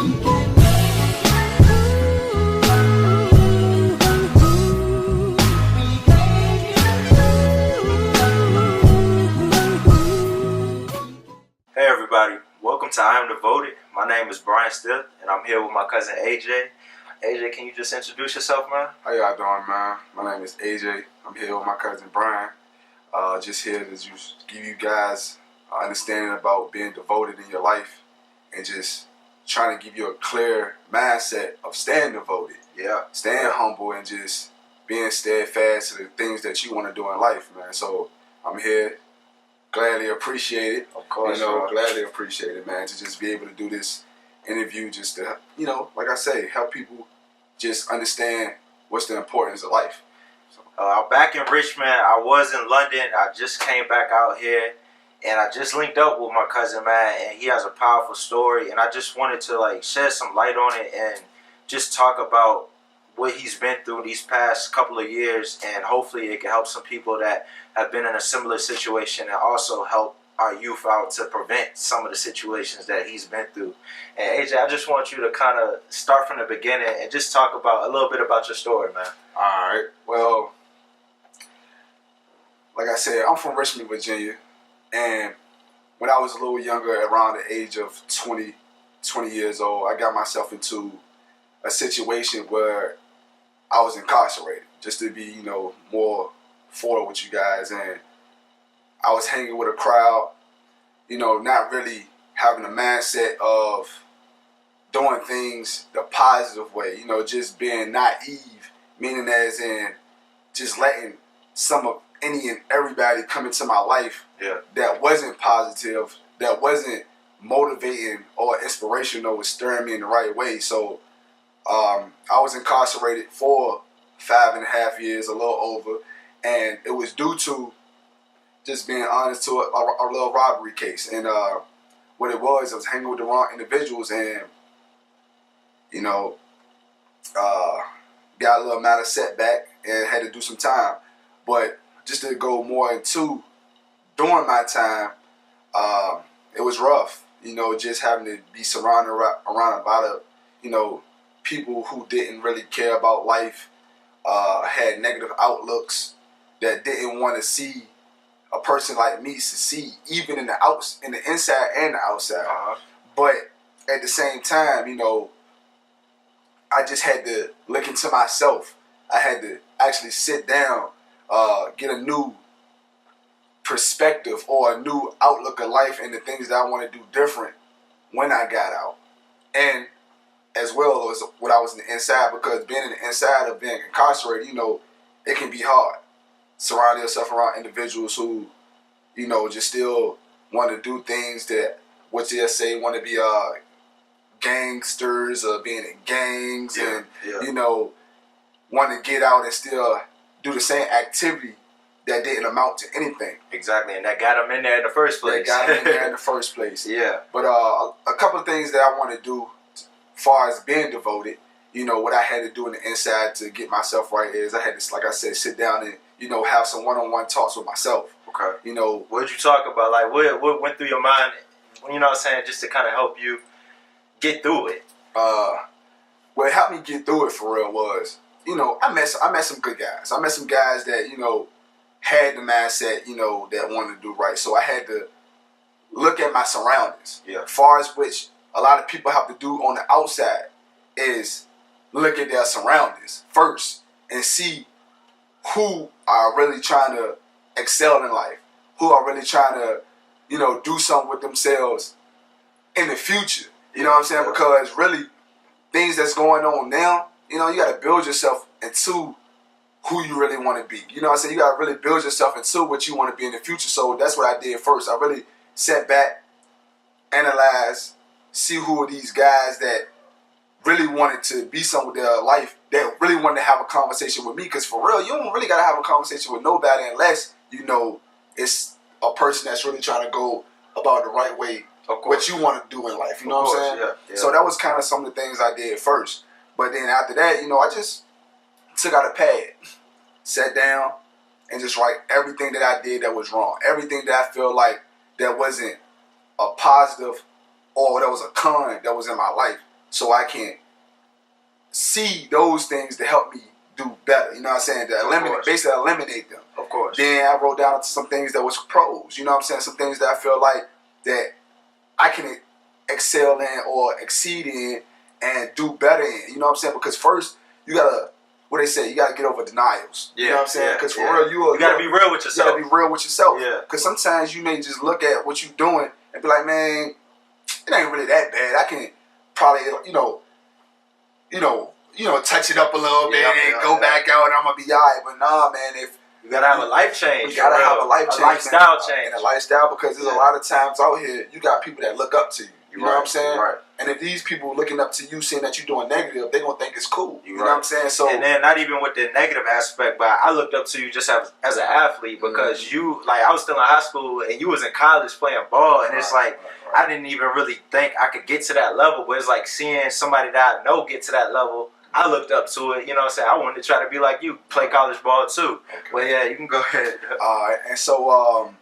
Hey everybody, welcome to I Am Devoted. My name is Brian Stiff, and I'm here with my cousin AJ. AJ, can you just introduce yourself, man? How y'all doing, man? My name is AJ. I'm here with my cousin Brian. Just here to just give you guys understanding about being devoted in your life and just trying to give you a clear mindset of staying devoted. Yeah. Staying humble and just being steadfast to the things that you want to do in life, man. So I'm here. Gladly appreciate it. Of course, gladly appreciate it, man, to just be able to do this interview just to, like I say, help people just understand what's the importance of life. So. Back in Richmond, I was in London. I just came back out here, and I just linked up with my cousin, man, and he has a powerful story, and I just wanted to, shed some light on it and just talk about what he's been through these past couple of years, and hopefully it can help some people that have been in a similar situation and also help our youth out to prevent some of the situations that he's been through. And AJ, I just want you to kind of start from the beginning and just talk about a little bit about your story, man. All right. Well, like I said, I'm from Richmond, Virginia, and when I was a little younger, around the age of 20 years old, I got myself into a situation where I was incarcerated, just to be, more forward with you guys. And I was hanging with a crowd, not really having a mindset of doing things the positive way, just being naive, meaning as in just letting some of any and everybody come into my life that wasn't positive, that wasn't motivating or inspirational, was stirring me in the right way. So I was incarcerated for 5.5 years, a little over, and it was due to, just being honest, to a little robbery case. And what it was, I was hanging with the wrong individuals, and got a little amount of setback and had to do some time. But just to go more into, during my time, it was rough, just having to be surrounded around about people who didn't really care about life, had negative outlooks, that didn't want to see a person like me succeed, even in the inside and the outside. But at the same time, I just had to look into myself. I had to actually sit down, get a new perspective or a new outlook of life and the things that I want to do different when I got out. And as well as when I was in the inside, because being in the inside of being incarcerated, it can be hard. Surrounding yourself around individuals who, just still want to do things that, what they say, want to be gangsters or being in gangs and, want to get out and still do the same activity that didn't amount to anything. Exactly, and that got them in there in the first place. Yeah. But a couple of things that I want to do as far as being devoted, what I had to do in the inside to get myself right is I had to, like I said, sit down and, have some one-on-one talks with myself. Okay. What did you talk about? Like, what went through your mind, just to kind of help you get through it? What helped me get through it for real was, I met some good guys. I met some guys that, had the mindset, that wanted to do right. So I had to look at my surroundings. Yeah. As far as which a lot of people have to do on the outside is look at their surroundings first and see who are really trying to excel in life, who are really trying to, do something with themselves in the future. You know what I'm saying? Because really, things that's going on now, you got to build yourself into who you really want to be. You know what I'm saying? You got to really build yourself into what you want to be in the future. So that's what I did first. I really sat back, analyzed, see who are these guys that really wanted to be something with their life, that really wanted to have a conversation with me. Because for real, you don't really got to have a conversation with nobody unless it's a person that's really trying to go about the right way, what you want to do in life. You know what I'm saying? Yeah. So that was kind of some of the things I did first. But then after that, I just took out a pad, sat down, and just write everything that I did that was wrong. Everything that I feel like that wasn't a positive or that was a con that was in my life. so I can see those things to help me do better. You know what I'm saying? To basically eliminate them. Of course. Then I wrote down some things that was pros. You know what I'm saying? Some things that I feel like that I can excel in or exceed in and do better in. You know what I'm saying? Because first, you gotta, what they say, you gotta get over denials. Yeah, you know what I'm saying? Because for real, you gotta be real with yourself. You gotta be real with yourself. Yeah. Because sometimes you may just look at what you're doing and be like, man, it ain't really that bad. I can probably, touch it up a little bit and go back out and I'm gonna be alright. But nah, man, if you gotta have a life change. You gotta have a life change, lifestyle change, and a lifestyle, because there's a lot of times out here you got people that look up to you. You know what I'm saying? Right. And if these people looking up to you, saying that you're doing negative, they gonna think it's cool. You know what I'm saying? So, and then not even with the negative aspect, but I looked up to you just as an athlete because you, like, I was still in high school and you was in college playing ball, and it's like I didn't even really think I could get to that level, but it's like seeing somebody that I know get to that level. I looked up to it, you know what I'm saying? I wanted to try to be like you, play college ball too. Okay. But yeah, you can go ahead. And so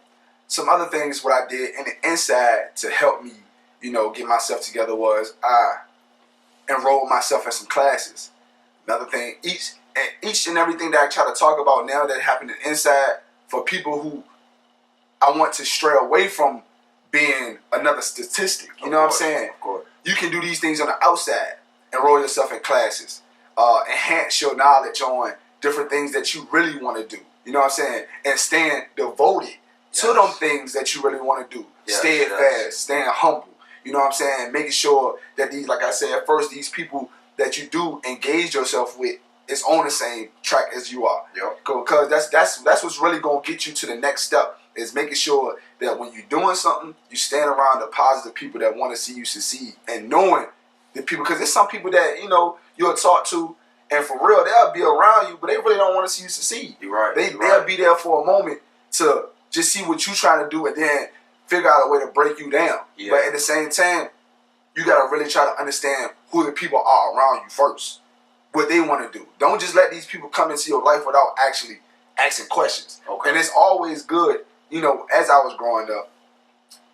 some other things what I did in the inside to help me, get myself together was I enrolled myself in some classes. Another thing, each and everything that I try to talk about now that happened in the inside, for people who I want to stray away from being another statistic. You know what I'm saying? Of course. You can do these things on the outside. Enroll yourself in classes. Enhance your knowledge on different things that you really want to do. You know what I'm saying? And staying devoted to them things that you really want to do. Staying fast, staying humble. You know what I'm saying? Making sure that these, like I said at first, these people that you do engage yourself with is on the same track as you are. Yep. Because that's what's really gonna get you to the next step, is making sure that when you're doing something, you stand around the positive people that want to see you succeed, and knowing the people, because there's some people that you'll talk to, and for real they'll be around you, but they really don't want to see you succeed. You're right. They'll be there for a moment to just see what you're trying to do, and then figure out a way to break you down. Yeah. But at the same time, you gotta really try to understand who the people are around you first, what they want to do. Don't just let these people come into your life without actually asking questions. Okay. And it's always good, as I was growing up,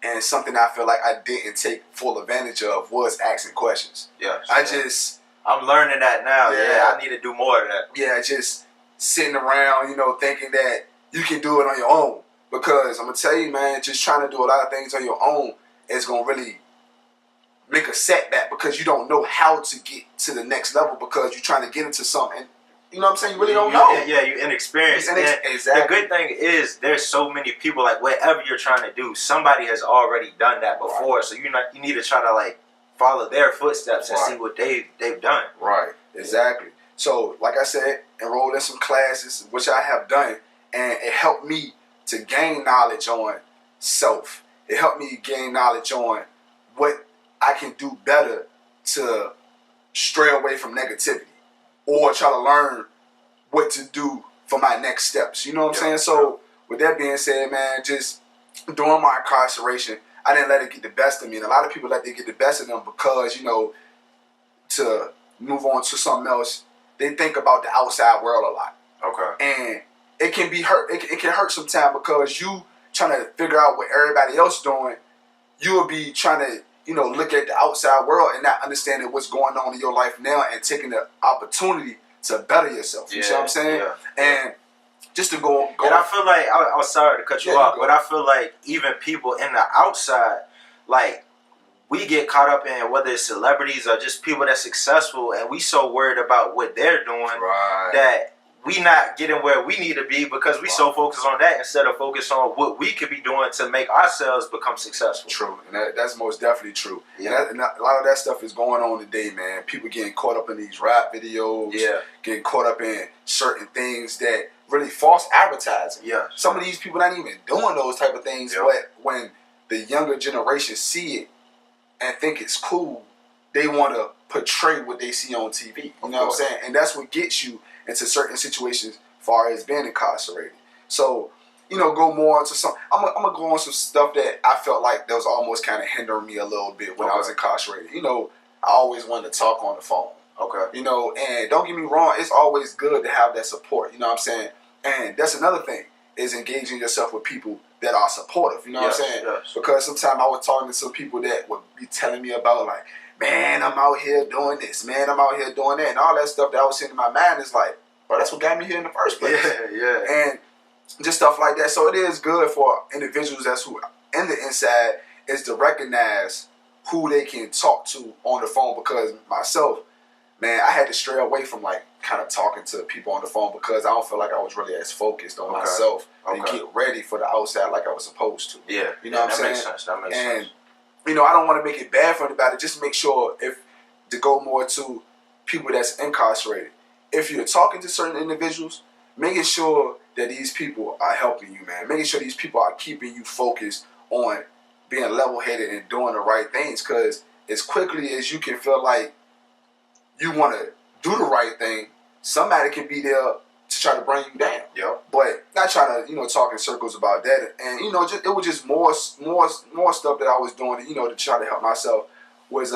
and something I feel like I didn't take full advantage of was asking questions. Yeah. I'm learning that now. Yeah, I need to do more of that. Yeah, just sitting around, thinking that you can do it on your own. Because I'm going to tell you, man, just trying to do a lot of things on your own is going to really make a setback, because you don't know how to get to the next level, because you're trying to get into something. You know what I'm saying? You really don't know. Yeah, you're inexperienced. Exactly. The good thing is there's so many people, like, whatever you're trying to do, somebody has already done that before. Right. So you need to try to, like, follow their footsteps and see what they've done. Right. Exactly. So, like I said, enrolled in some classes, which I have done, and it helped me to gain knowledge on self. It helped me gain knowledge on what I can do better to stray away from negativity, or try to learn what to do for my next steps. You know what I'm saying? So with that being said, man, just during my incarceration, I didn't let it get the best of me. And a lot of people let it get the best of them because, to move on to something else, they think about the outside world a lot. Okay. And it can be hurt. It can hurt sometimes, because you trying to figure out what everybody else doing. You will be trying to, look at the outside world and not understanding what's going on in your life now, and taking the opportunity to better yourself. You see what I'm saying? Yeah. And just to go. And I feel like, I was sorry to cut you off, but I feel like even people in the outside, like, we get caught up in whether it's celebrities or just people that's successful, and we so worried about what they're doing that we not getting where we need to be, because we so focused on that instead of focused on what we could be doing to make ourselves become successful. True, and that's most definitely true. Yeah. And a lot of that stuff is going on today, man. People getting caught up in these rap videos, getting caught up in certain things that really false advertising. Yeah. Some of these people not even doing those type of things, but when the younger generation see it and think it's cool, they want to portray what they see on TV. You know what I'm saying? And that's what gets you into certain situations as far as being incarcerated. So, go more into some. I'm gonna go on some stuff that I felt like that was almost kind of hindering me a little bit when I was incarcerated. I always wanted to talk on the phone. Okay. And don't get me wrong, it's always good to have that support. You know what I'm saying? And that's another thing, is engaging yourself with people that are supportive. You know what I'm saying? Yes. Because sometimes I was talking to some people that would be telling me about, like, man, I'm out here doing this, man, I'm out here doing that, and all that stuff that I was saying in my mind is like, bro, that's what got me here in the first place. Yeah. And just stuff like that. So it is good for individuals that's who in the inside is to recognize who they can talk to on the phone, because myself, man, I had to stray away from like kind of talking to people on the phone because I don't feel like I was really as focused on myself and get ready for the outside like I was supposed to. Yeah. You know what I'm saying? Makes sense. That makes sense. You know, I don't want to make it bad for anybody. Just make sure to go more to people that's incarcerated. If you're talking to certain individuals, making sure that these people are helping you, man. Making sure these people are keeping you focused on being level-headed and doing the right things. Because as quickly as you can feel like you want to do the right thing, somebody can be there to try to bring you down. Yep. But not trying to, talk in circles about that. And, it was just more stuff that I was doing, to try to help myself was,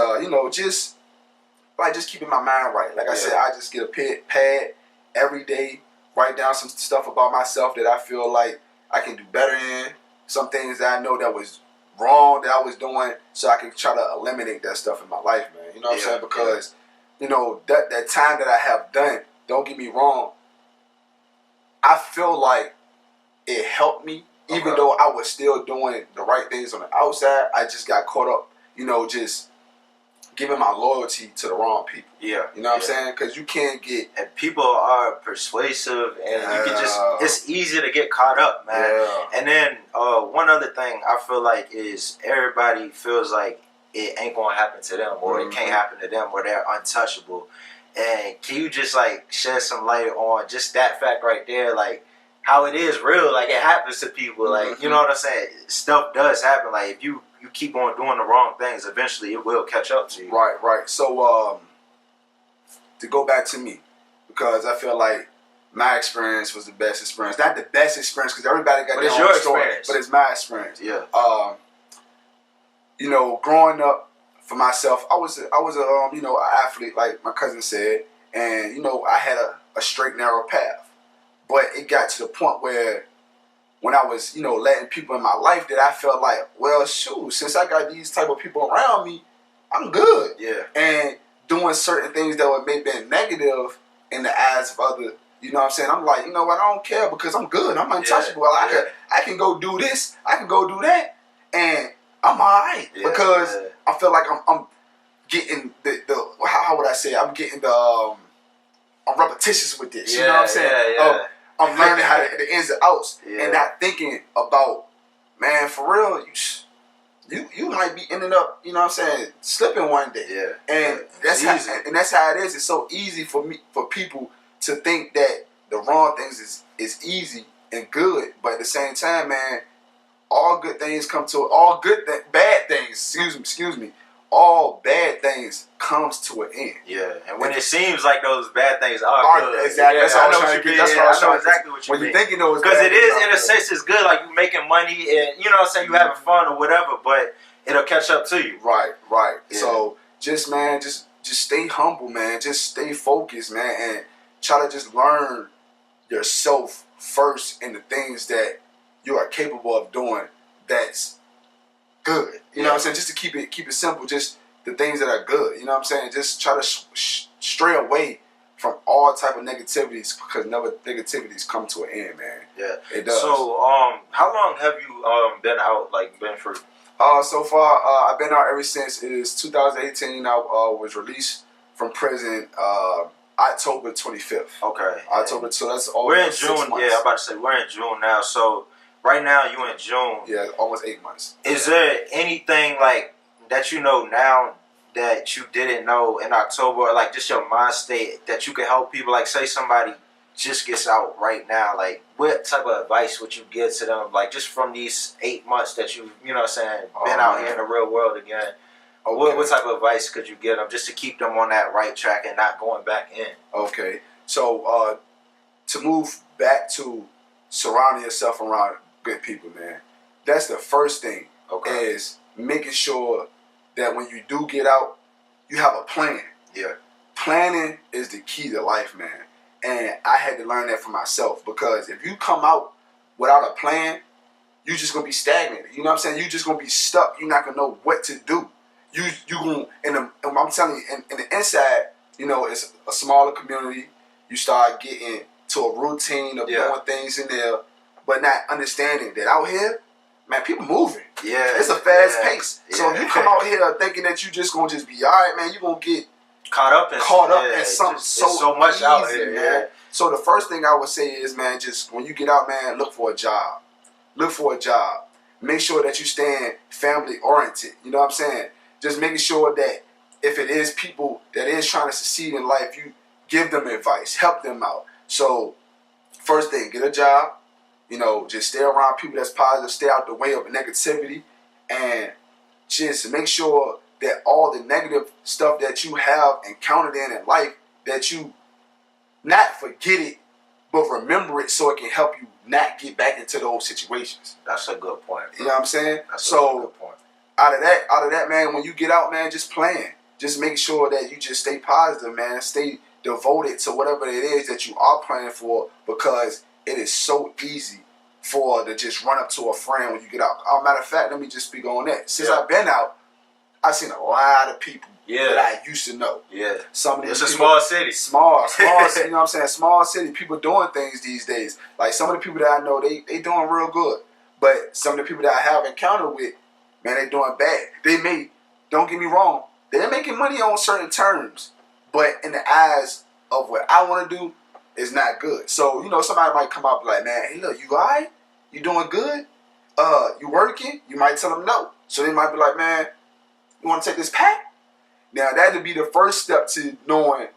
just keeping my mind right. Like I said, I just get a pad every day, write down some stuff about myself that I feel like I can do better in, some things that I know that was wrong that I was doing, so I can try to eliminate that stuff in my life, man. You know what I'm saying? Because, that time that I have done, don't get me wrong, I feel like it helped me, even though I was still doing the right things on the outside. I just got caught up, just giving my loyalty to the wrong people. Yeah. You know what I'm saying? Because you can't get... And people are persuasive, and you can just... It's easy to get caught up, man. Yeah. And then one other thing I feel like is everybody feels like it ain't going to happen to them, or it can't happen to them, or they're untouchable. And can you just like shed some light on just that fact right there, like how it is real, like it happens to people, like you know what I'm saying? Stuff does happen. Like if you keep on doing the wrong things, eventually it will catch up to you. Right. So to go back to me, because I feel like my experience was the best experience. Not the best experience, because everybody got their own story, but it's my experience. Yeah. Growing up. For myself, I was an athlete, like my cousin said, and I had a straight narrow path, but it got to the point where when I was letting people in my life that I felt like, well, shoot, since I got these type of people around me, I'm good. Yeah. And doing certain things that would maybe been negative in the eyes of other, you know what I'm saying? I'm like, you know what? I don't care because I'm good. I'm untouchable. I can go do this. I can go do that, and I'm alright because I feel like I'm getting the how would I say? I'm getting I'm repetitious with this. You know what I'm saying? Yeah. I'm learning how to the ins and outs and not thinking about, man, for real, you might be ending up, you know what I'm saying, slipping one day. Yeah. And that's how it is. It's so easy for people to think that the wrong things is easy and good, but at the same time, man, all good things come to bad things. Excuse me. All bad things comes to an end. Yeah, and when it seems like those bad things are good, exactly. That's I know what you mean. I know exactly what you mean. When you're thinking those, because it is in a sense it's good. Like you making money and you know what I'm saying, you having fun or whatever, but it'll catch up to you. Right. Yeah. So just stay humble, man. Just stay focused, man, and try to just learn yourself first in the things that you are capable of doing that's good. You know what I'm saying? Just to keep it simple, just the things that are good. You know what I'm saying? Just try to stray away from all type of negativities, because negativities come to an end, man. Yeah, it does. So, how long have you been out, like been free? So far, I've been out ever since it is 2018. I was released from prison October 25th. Okay. October, so that's all. We're in June. Yeah, I'm about to say we're in June now. So right now you in June. Yeah, almost 8 months. Is there anything like that you know now that you didn't know in October, or like just your mind state that you can help people? Like say somebody just gets out right now, like what type of advice would you give to them? Like just from these 8 months that you know what I'm saying, been out here in the real world again. Okay. What type of advice could you give them just to keep them on that right track and not going back in? Okay, so to move back to surrounding yourself around good people, man. That's the first thing. Okay. Is making sure that when you do get out, you have a plan. Yeah. Planning is the key to life, man. And I had to learn that for myself, because if you come out without a plan, you're just going to be stagnated. You know what I'm saying? You're just going to be stuck. You're not going to know what to do. you going and I'm telling you, in the inside, you know, it's a smaller community. You start getting to a routine of doing things in there, but not understanding that out here, man, people moving. Yeah, it's a fast pace. So if you come out here thinking that you just gonna just be all right, man, you gonna get caught up in something so much easy, out here, man. Yeah. So the first thing I would say is, man, just when you get out, man, look for a job. Look for a job. Make sure that you staying family oriented. You know what I'm saying? Just making sure that if it is people that is trying to succeed in life, you give them advice, help them out. So first thing, get a job. You know, just stay around people that's positive, stay out the way of negativity, and just make sure that all the negative stuff that you have encountered in life, that you not forget it, but remember it so it can help you not get back into those situations. That's a good point, bro. You know what I'm saying? That's a good point. Out of that, man, when you get out, man, just plan. Just make sure that you just stay positive, man. Stay devoted to whatever it is that you are planning for, because it is so easy to just run up to a friend when you get out. Matter of fact, let me just speak on that. Since I've been out, I've seen a lot of people that I used to know. Yeah. Some of these it's a small city. Small, you know what I'm saying? Small city. People doing things these days. Like some of the people that I know, they doing real good. But some of the people that I have encountered with, man, they doing bad. Don't get me wrong, they're making money on certain terms. But in the eyes of what I want to do, it's not good. So, you know, somebody might come out and be like, man, hey, look, you all right? You doing good? You working? You might tell them no. So they might be like, man, you want to take this pack? Now, that would be the first step to knowing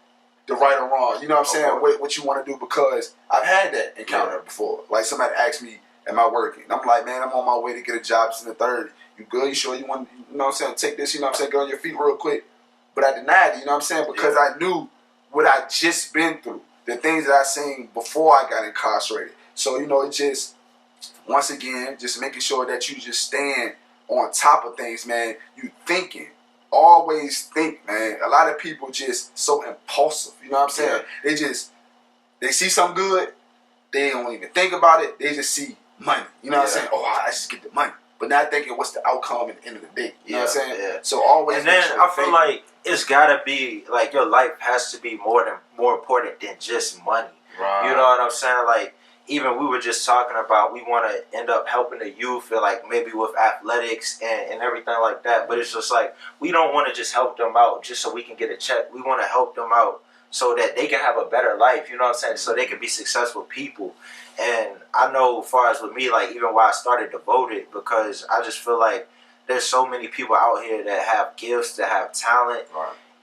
the right or wrong. You know what I'm saying? What you want to do, because I've had that encounter before. Like somebody asked me, am I working? And I'm like, man, I'm on my way to get a job. It's in the 30. You good? You sure you want, you know what I'm saying, take this, you know what I'm saying, get on your feet real quick. But I denied it, you know what I'm saying? Because I knew what I just been through. The things that I seen before I got incarcerated. So, you know, it just, once again, just making sure that you just stand on top of things, man. You thinking. Always think, man. A lot of people just so impulsive. You know what I'm saying? They see something good. They don't even think about it. They just see money. You know what I'm saying? Oh, I just get the money. But not thinking what's the outcome at the end of the day. You know what I'm saying? Yeah. So always. And then I feel like it's gotta be like your life has to be more important than just money. Right. You know what I'm saying? Like even we were just talking about we want to end up helping the youth and like maybe with athletics and everything like that. But it's just like we don't want to just help them out just so we can get a check. We want to help them out so that they can have a better life. You know what I'm saying? So they can be successful people. And I know as far as with me, like even why I started Devoted, because I just feel like there's so many people out here that have gifts, that have talent,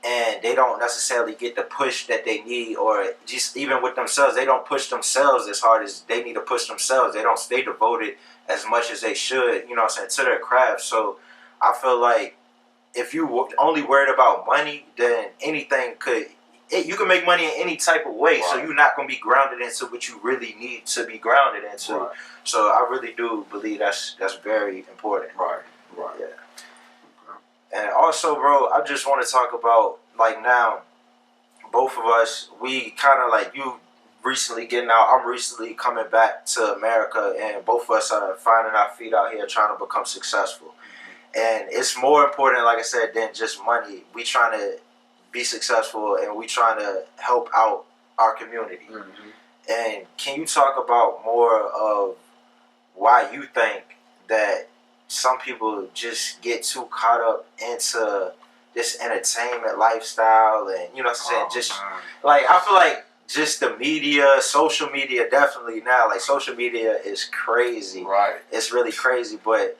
and they don't necessarily get the push that they need, or just even with themselves, they don't push themselves as hard as they need to push themselves. They don't stay devoted as much as they should, you know what I'm saying, to their craft. So I feel like if you only worried about money, then anything you can make money in any type of way. So you're not going to be grounded into what you really need to be grounded into. So I really do believe that's very important. Yeah. And also, bro, I just want to talk about, like, now, both of us, we kind of, like, you recently getting out, I'm recently coming back to America, and both of us are finding our feet out here trying to become successful. And it's more important, like I said, than just money. We trying to be successful, and we trying to help out our community. And can you talk about more of why you think that some people just get too caught up into this entertainment lifestyle, and you know what I'm saying, like I feel like just the media, social media, definitely now, like social media is crazy. It's really crazy. But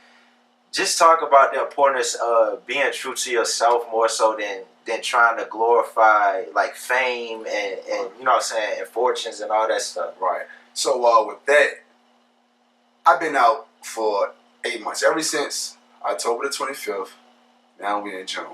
just talk about the importance of being true to yourself more so than trying to glorify like fame and you know what I'm saying, and fortunes and all that stuff. So with that, I've been out for 8 months. Ever since October the 25th, now we in June.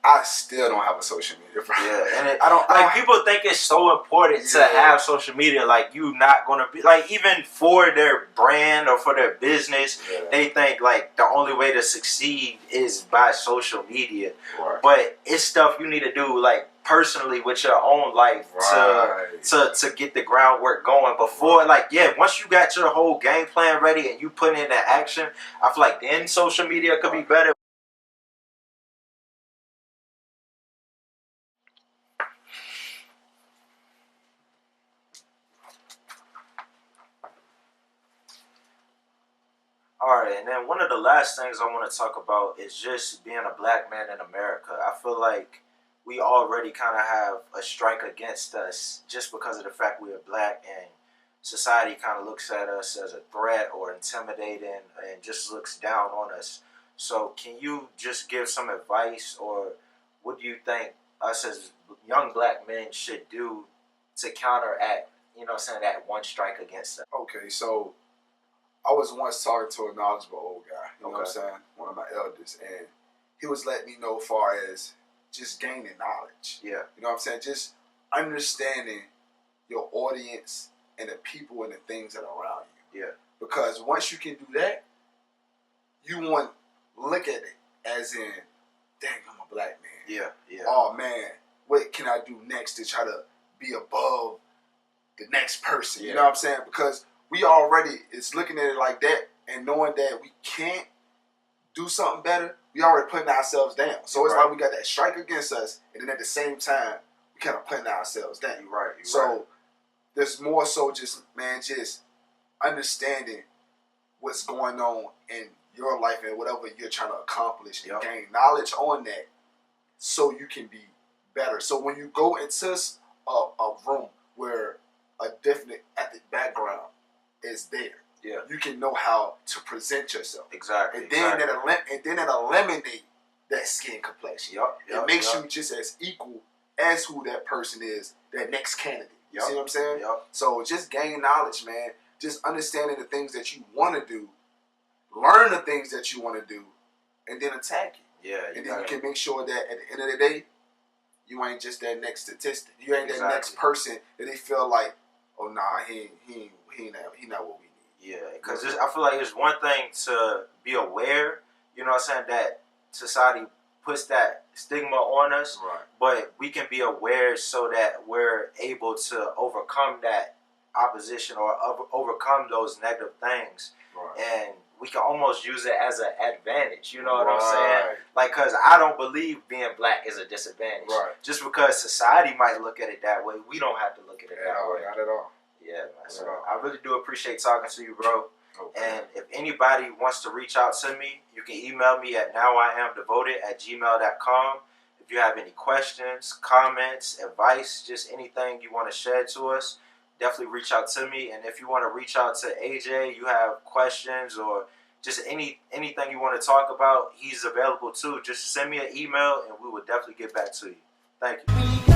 I still don't have a social media, bro. Yeah, and people think it's so important to have social media. Like you not gonna be like, even for their brand or for their business, they think like the only way to succeed is by social media. But it's stuff you need to do like personally with your own life to get the groundwork going before once you got your whole game plan ready and you put in that action, I feel like then social media could be better. All right, and then one of the last things I want to talk about is just being a black man in America. I feel like we already kind of have a strike against us just because of the fact we are black, and society kind of looks at us as a threat or intimidating and just looks down on us. So, can you just give some advice, or what do you think us as young black men should do to counteract, that one strike against us? Okay, so I was once talking to a knowledgeable old guy, you know what I'm Okay. saying? One of my elders, and he was letting me know as far as just gaining knowledge. Yeah. You know what I'm saying? Just understanding your audience and the people and the things that are around you. Yeah. Because once you can do that, you want to look at it as in, dang, I'm a black man. Yeah. Yeah. Oh man, what can I do next to try to be above the next person? You know what I'm saying? Because we already is looking at it like that and knowing that we can't do something better, we already putting ourselves down. So it's like we got that strike against us, and then at the same time, we kind of putting ourselves down. You're right. So there's more so just understanding what's going on in your life and whatever you're trying to accomplish and gain knowledge on that so you can be better. So when you go into a room where a definite ethnic background is there, you can know how to present yourself. Exactly. And then that eliminate that skin complexion. It makes you just as equal as who that person is, that next candidate. You see what I'm saying? So just gain knowledge, man. Just understanding the things that you want to do, learn the things that you want to do, and then attack it. Yeah. And then you can make sure that at the end of the day, you ain't just that next statistic. You ain't that next person that they feel like, oh nah, he not what we need. Yeah, because I feel like it's one thing to be aware, that society puts that stigma on us, but we can be aware so that we're able to overcome that opposition or overcome those negative things. And we can almost use it as an advantage, you know what I'm saying? Like, because I don't believe being black is a disadvantage. Just because society might look at it that way, we don't have to look at it that way. Not at all. Yeah, man. So I really do appreciate talking to you, bro. And if anybody wants to reach out to me, you can email me at nowiamdevoted@gmail.com. If you have any questions, comments, advice, just anything you want to share to us, definitely reach out to me. And if you want to reach out to AJ, you have questions or just anything you want to talk about, he's available too. Just send me an email and we will definitely get back to you. Thank you.